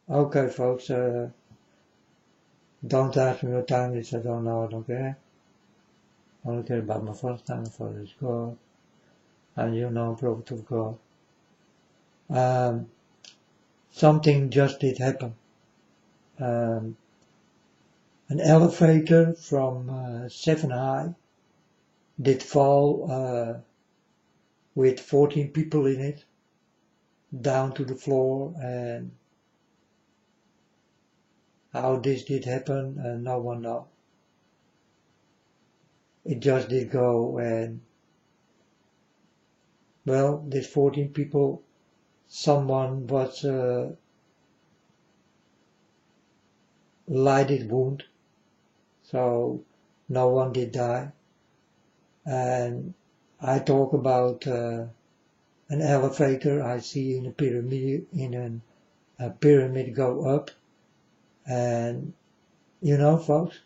Okay, folks, don't ask me what time it is, I don't know, I don't care. I only care about my first time, my Father is God, and you know, prophet of God. Something just did happen. An elevator from 7 high did fall with 14 people in it down to the floor, and how this did happen, no one knows. It just did go, and well, these 14 people, someone was lighted wound, so no one did die. And I talk about an elevator I see in a pyramid go up, and you know, folks,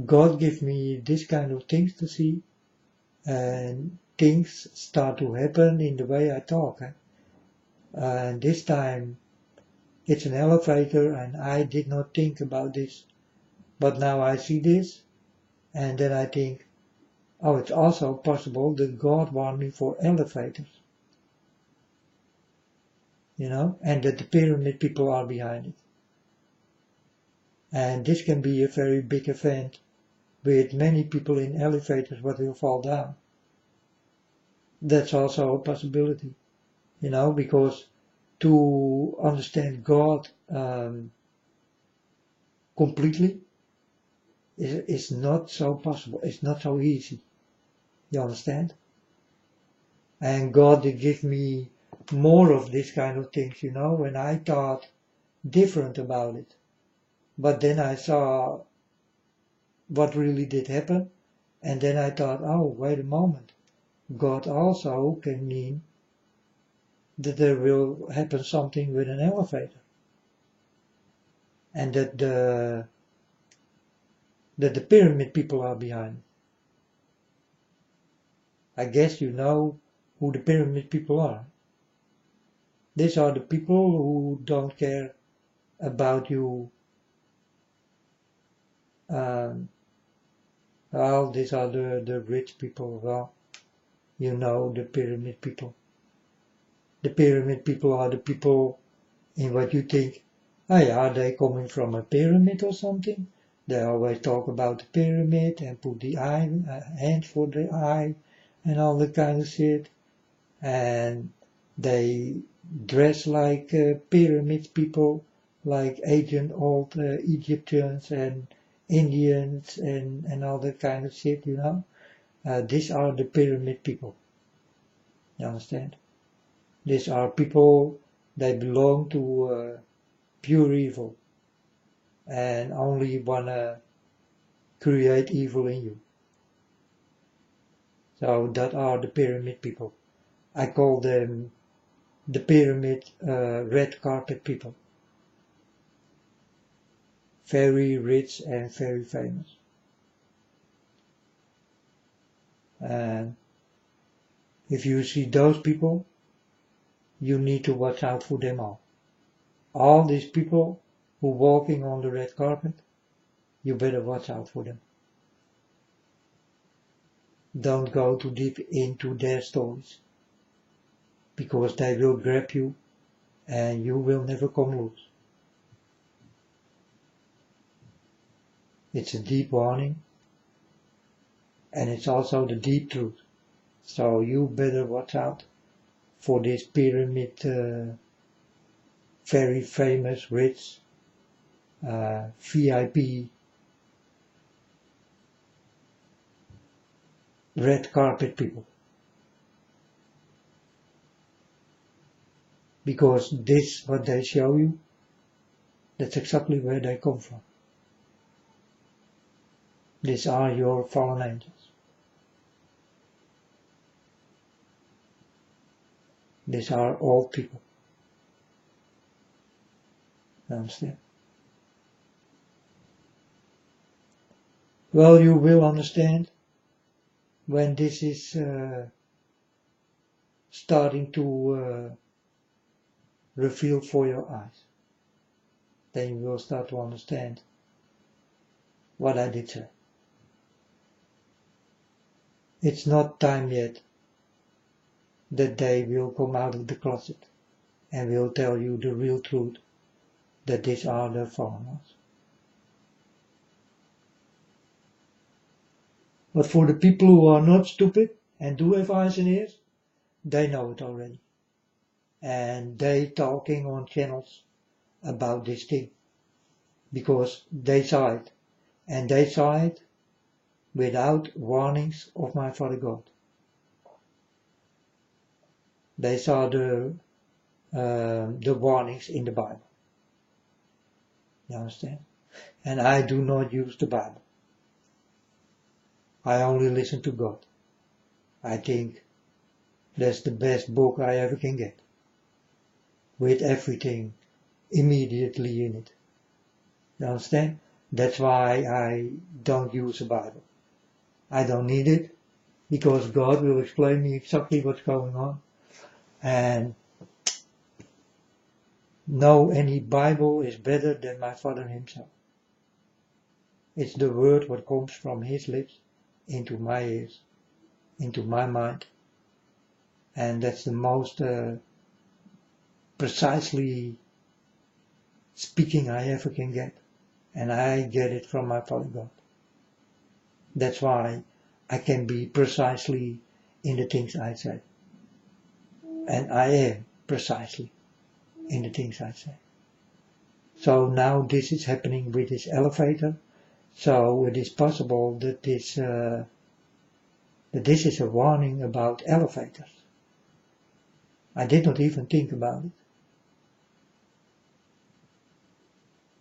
God give me this kind of things to see, and things start to happen in the way I talk. And this time it's an elevator, and I did not think about this, but now I see this, and then I think, oh, it's also possible that God wants me for elevators, you know, and that the pyramid people are behind it. And this can be a very big event with many people in elevators what will fall down. That's also a possibility, you know, because to understand God completely is not so possible. It's not so easy. You understand? And God did give me more of this kind of things, you know, when I thought different about it. But then I saw what really did happen, and then I thought, oh, wait a moment. God also can mean that there will happen something with an elevator. And that the pyramid people are behind. I guess you know who the pyramid people are. These are the people who don't care about you. Well, these are the rich people. Well, you know the pyramid people. The pyramid people are the people in what you think, hey, are they coming from a pyramid or something? They always talk about the pyramid and put the eye, hand for the eye and all that kind of shit. And they dress like pyramid people, like ancient old Egyptians and Indians and all that kind of shit, you know. These are the pyramid people. You understand? These are people, they belong to pure evil and only wanna create evil in you. So that are the pyramid people. I call them the pyramid red carpet people. Very rich and very famous. And if you see those people, you need to watch out for them all. All these people who walking on the red carpet, you better watch out for them. Don't go too deep into their stories, because they will grab you and you will never come loose. It's a deep warning, and it's also the deep truth. So you better watch out for this pyramid, very famous, rich, VIP, red carpet people. Because this, what they show you, that's exactly where they come from. These are your fallen angels. These are old people. Understand? Well, you will understand when this is starting to reveal for your eyes. then you will start to understand what I did say. It's not time yet that they will come out of the closet and will tell you the real truth, that these are the foreigners. But for the people who are not stupid and do have eyes and ears, they know it already. And they talking on channels about this thing, because they saw it, and they saw it without warnings of my Father God. They saw the warnings in the Bible. You understand? And I do not use the Bible. I only listen to God. I think that's the best book I ever can get, with everything immediately in it. You understand? That's why I don't use the Bible. I don't need it, because God will explain me exactly what's going on. And no, any Bible is better than my Father himself. It's the word what comes from his lips into my ears, into my mind. And that's the most precisely speaking I ever can get. And I get it from my Father God. That's why I can be precisely in the things I say. And I am precisely in the things I say. So now this is happening with this elevator. So it is possible that this is a warning about elevators. I did not even think about it.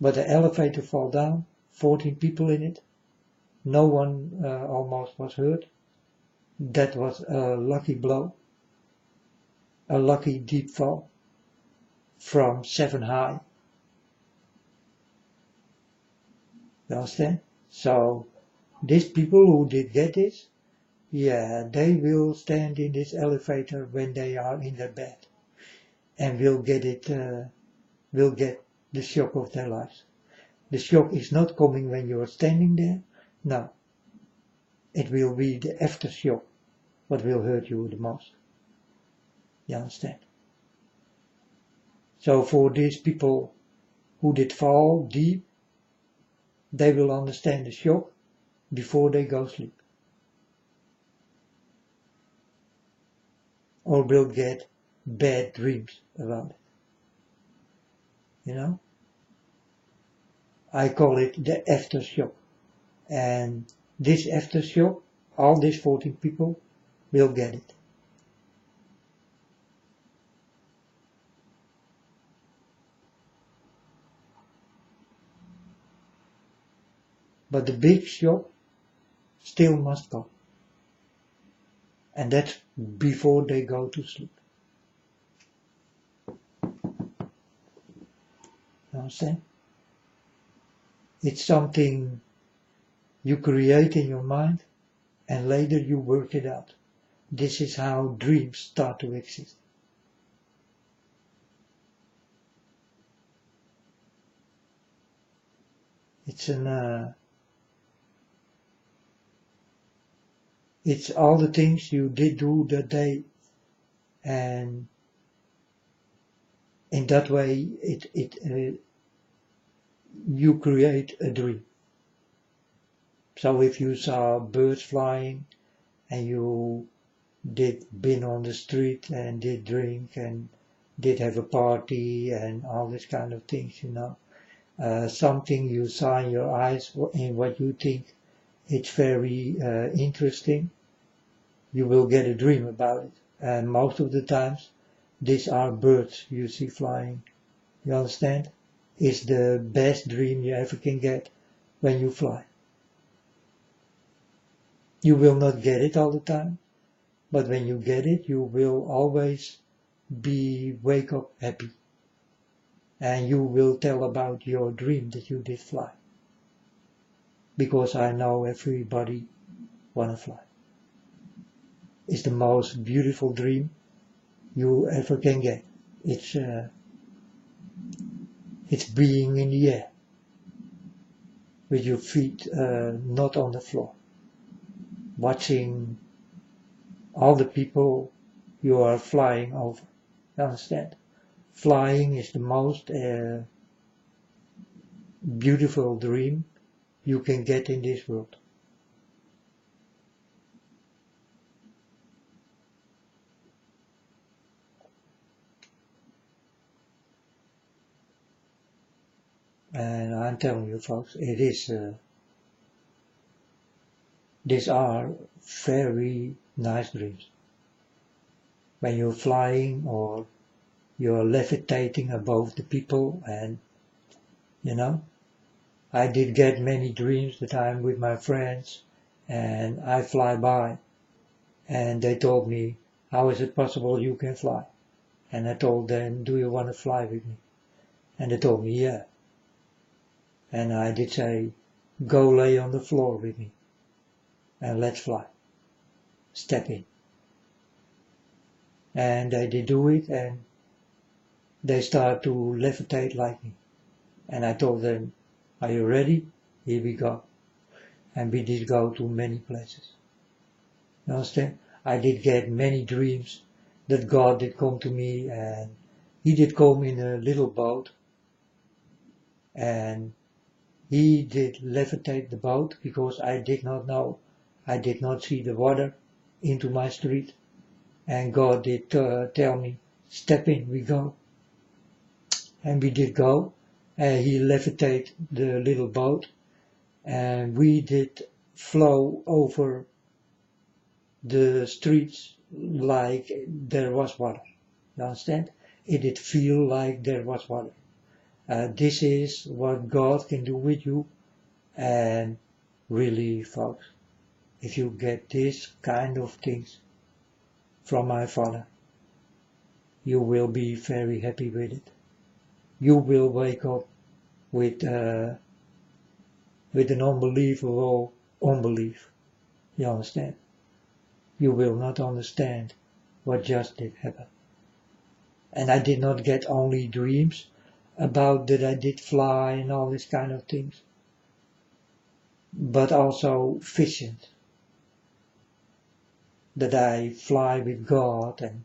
But the elevator fell down, 14 people in it. No one almost was hurt. That was a lucky blow. A lucky deep fall from 7 high. You understand? So these people who did get this, yeah, they will stand in this elevator when they are in their bed, and will get the shock of their lives. The shock is not coming when you are standing there. No, it will be the aftershock what will hurt you the most. You understand? So for these people who did fall deep, they will understand the shock before they go sleep. Or will get bad dreams about it. You know? I call it the aftershock. And this aftershock, all these 14 people will get it. But the big shock still must come. And that's before they go to sleep. You understand? It's something you create in your mind and later you work it out. This is how dreams start to exist. It's all the things you did do that day, and in that way you create a dream. So if you saw birds flying and you did been on the street and did drink and did have a party and all this kind of things, you know, something you saw in your eyes in what you think it's very interesting, you will get a dream about it. And most of the times these are birds you see flying. You understand? It's the best dream you ever can get when you fly. You will not get it all the time, but when you get it, you will always be wake up happy. And you will tell about your dream that you did fly. Because I know everybody wanna fly. It's the most beautiful dream you ever can get. It's It's being in the air, with your feet not on the floor, watching all the people you are flying over. You understand? Flying is the most beautiful dream you can get in this world. And I'm telling you folks, it is, these are very nice dreams. When you're flying or you're levitating above the people, and you know, I did get many dreams that I'm with my friends and I fly by, and they told me, how is it possible you can fly? And I told them, do you want to fly with me? And they told me, yeah. And I did say, go lay on the floor with me and let's fly. Step in. And they did do it, and they start to levitate like me. And I told them, are you ready? Here we go. And we did go to many places. You understand? I did get many dreams that God did come to me, and he did come in a little boat, and he did levitate the boat because I did not know. I did not see the water into my street, and God did tell me, step in, we go. And we did go, and he levitated the little boat, and we did flow over the streets like there was water. You understand? It did feel like there was water. This is what God can do with you, and really, folks, if you get this kind of things from my Father, you will be very happy with it. You will wake up with an unbelievable unbelief. You understand? You will not understand what just did happen. And I did not get only dreams about that I did fly and all these kind of things, but also visions that I fly with God, and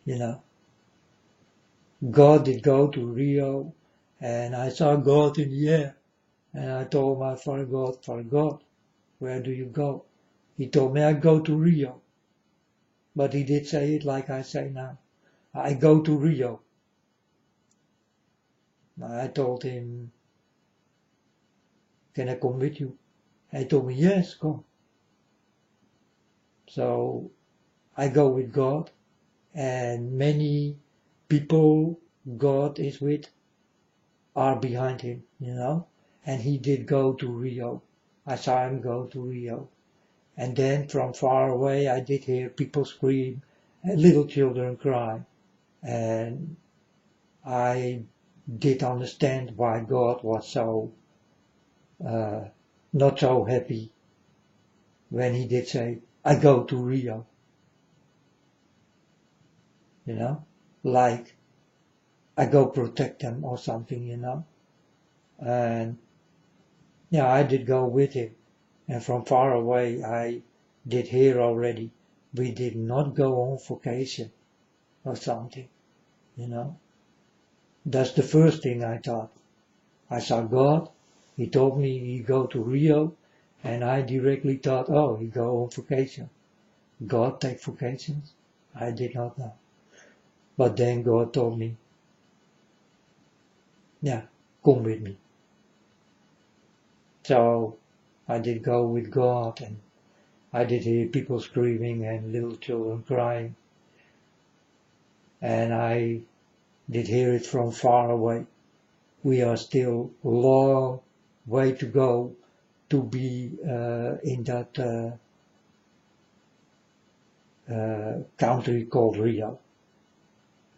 you know, God did go to Rio, and I saw God in the air, and I told my Father God, where do you go? He told me I go to Rio, but he did say it like I say now. I go to Rio. I told him, can I come with you? He told me, yes, come. So I go with God, and many people God is with are behind him, you know. And he did go to Rio. I saw him go to Rio. And then from far away I did hear people scream and little children cry. And I did understand why God was so not so happy when he did say, I go to Rio. You know, like I go protect them or something, you know. And yeah, I did go with him. And from far away I did hear already, we did not go on vacation or something, you know. That's the first thing I thought. I saw God, he told me he go to Rio, and I directly thought, oh, he go on vacation. God take vacations? I did not know. But then God told me, yeah, come with me. So I did go with God, and I did hear people screaming and little children crying. And I did hear it from far away. We are still a long way to go to be in that country called Rio.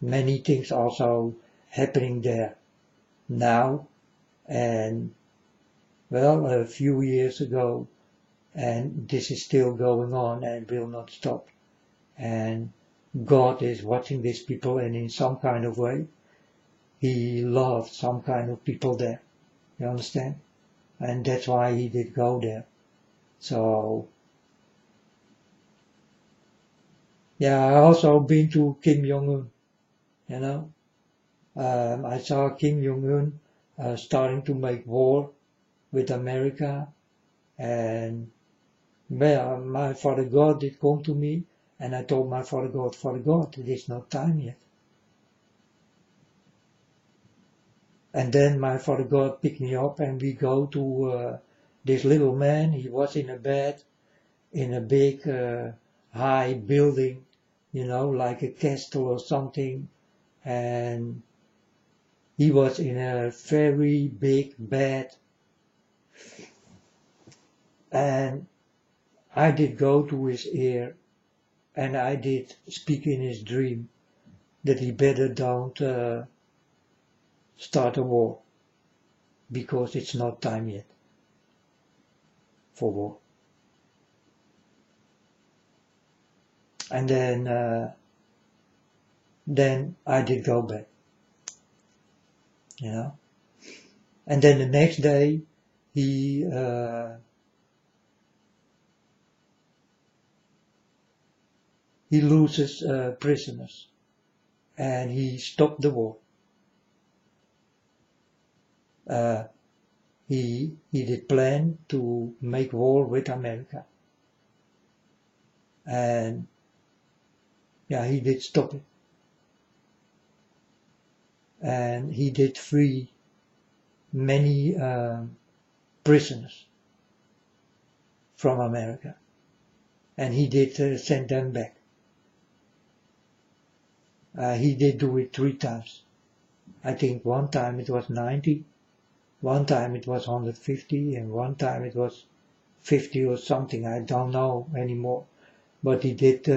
Many things also happening there now, and well, a few years ago, and this is still going on and will not stop. And God is watching these people, and in some kind of way, he loved some kind of people there. You understand? And that's why he did go there. So, yeah, I also been to Kim Jong-un, you know. I saw Kim Jong-un starting to make war with America, and well, my Father God did come to me, and I told my Father God, it is not time yet. And then my Father God picked me up, and we go to this little man. He was in a bed in a big high building, you know, like a castle or something, and he was in a very big bed, and I did go to his ear, and I did speak in his dream that he better don't start a war, because it's not time yet for war. And then I did go back, you know. And then the next day he loses prisoners, and he stopped the war. He did plan to make war with America, and yeah, he did stop it, and he did free many prisoners from America, and he did send them back. He did do it 3 times. I think one time it was 90, one time it was 150, and one time it was 50 or something. I don't know anymore. But he did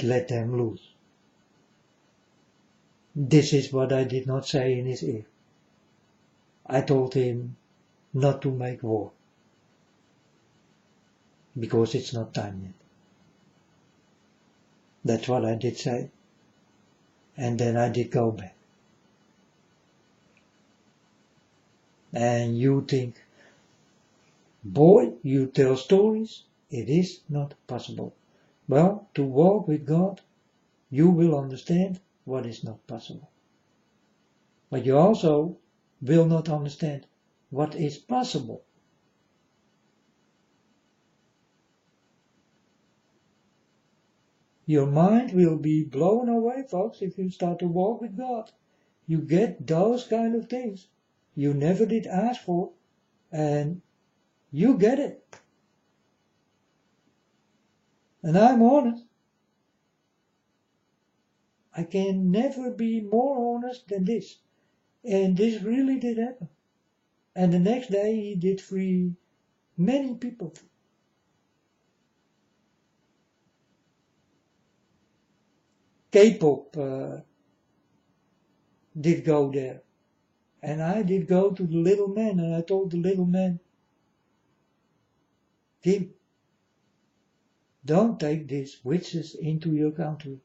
let them loose. This is what I did not say in his ear. I told him not to make war, because it's not time yet. That's what I did say. And then I did go back. And you think, boy, you tell stories, it is not possible. Well, to walk with God, you will understand what is not possible. But you also will not understand what is possible. Your mind will be blown away, folks, if you start to walk with God. You get those kind of things you never did ask for, and you get it. And I'm honest. I can never be more honest than this. And this really did happen. And the next day he did free many people. K-pop did go there. And I did go to the little man, and I told the little man, Kim, don't take these witches into your country,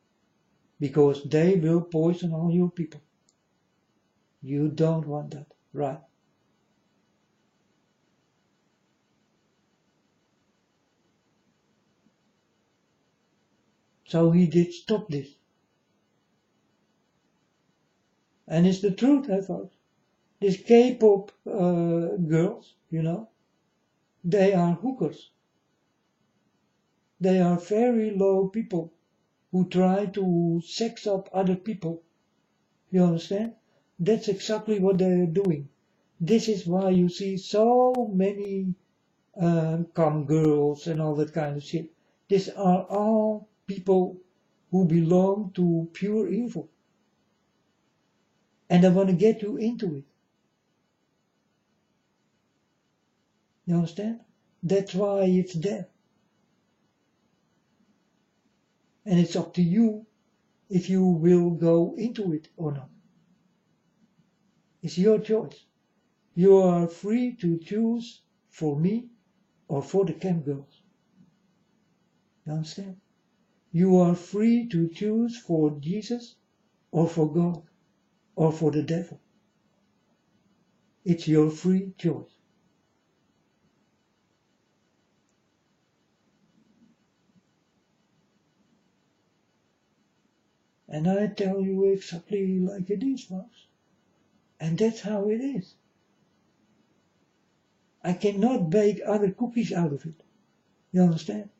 because they will poison all your people. You don't want that, right? So he did stop this. And it's the truth, folks. These K-pop girls, you know, they are hookers. They are very low people who try to sex up other people. You understand? That's exactly what they are doing. This is why you see so many cam girls and all that kind of shit. These are all people who belong to pure evil. And they want to get you into it. You understand? That's why it's there. And it's up to you if you will go into it or not. It's your choice. You are free to choose for me or for the camp girls. You understand? You are free to choose for Jesus or for God, or for the devil. It's your free choice. And I tell you exactly like it is, folks. And that's how it is. I cannot bake other cookies out of it. You understand?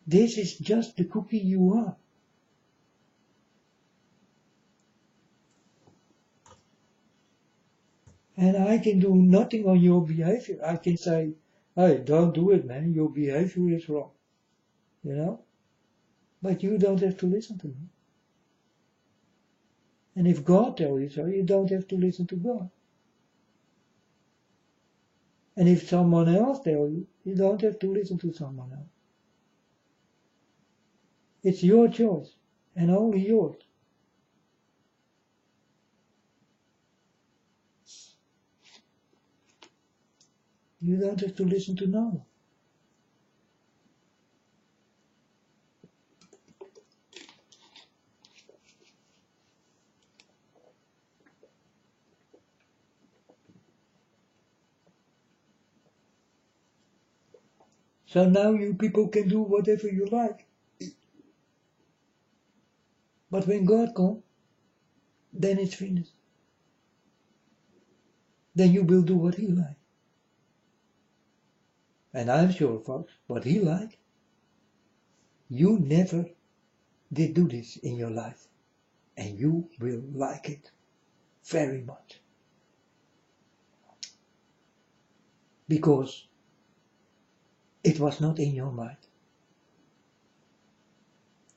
This is just the cookie you are. And I can do nothing on your behavior. I can say, hey, don't do it, man. Your behavior is wrong. You know? But you don't have to listen to me. And if God tells you so, you don't have to listen to God. And if someone else tells you, you don't have to listen to someone else. It's your choice, and only yours. You don't have to listen to no one. So now you people can do whatever you like. But when God comes, then it's finished. Then you will do what He likes. And I'm sure, folks, what He likes, you never did do this in your life. And you will like it very much. Because it was not in your mind.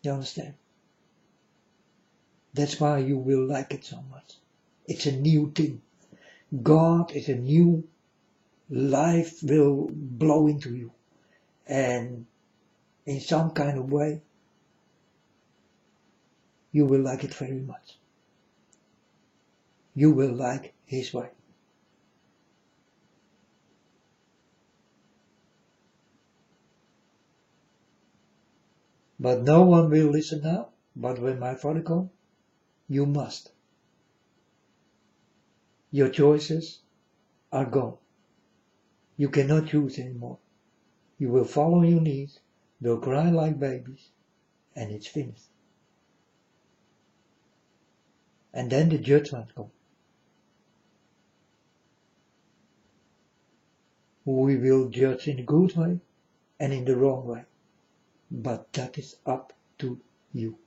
You understand? That's why you will like it so much. It's a new thing. God is a new life will blow into you. And in some kind of way, you will like it very much. You will like His way. But no one will listen now. But when my Father comes, you must. Your choices are gone. You cannot choose anymore. You will fall on your knees, will cry like babies, and it's finished. And then the judgment comes. We will judge in a good way and in the wrong way. But that is up to you.